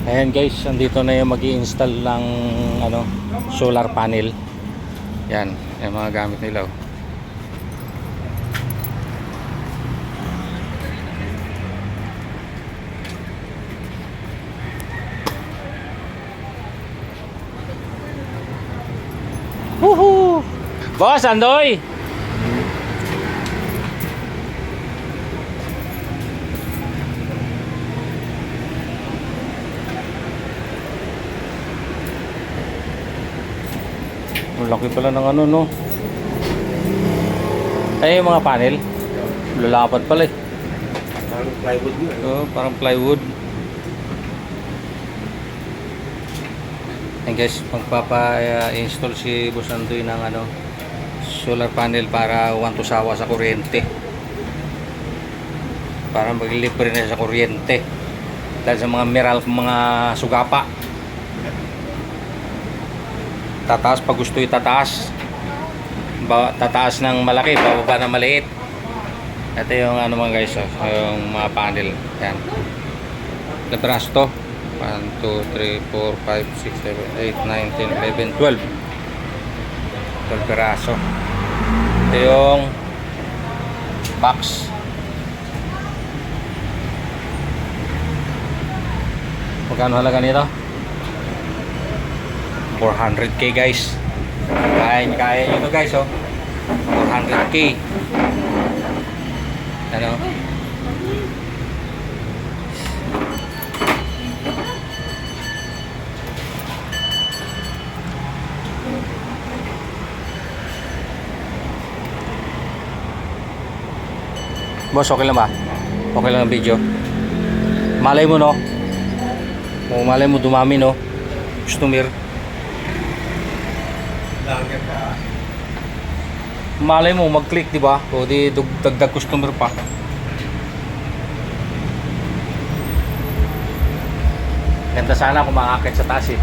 Ayan guys, andito na yung mag-i-install ng ano, solar panel. Yan, yung mga gamit nila. Woohoo! Boss, Andoy! Ang laki pala ng ano, no? Ay, yung mga panel. Lalapat pala eh. Parang plywood yun. Oh, parang plywood. Ayan guys, magpapa-install si Boss Andoy ng ano, solar panel para wantusawa sa kuryente. Para maglibre na sa kuryente. Dahil sa mga mineral, mga sugapa. Tataas pag gusto itataas. Tataas ng malaki, bababa ng maliit. Ito yung ano mga guys, yung mga panel. Yan. Ilang piraso to? 1, 2, 3, 4, 5, 6, 7, 8, 9, 10, 11, 12. 12 piraso. Ito yung box. Magkano halaga nito? 400k guys. Kaya nyo to guys, oh. 400k. Ano? Boss, okay lang ba? Okay lang ang video. Malay mo, no? O malay mo dumami, no? Customer. Malay mo mag-click, di ba? O di dagdag customer pa. Ganda sana kung makakit sa taas eh.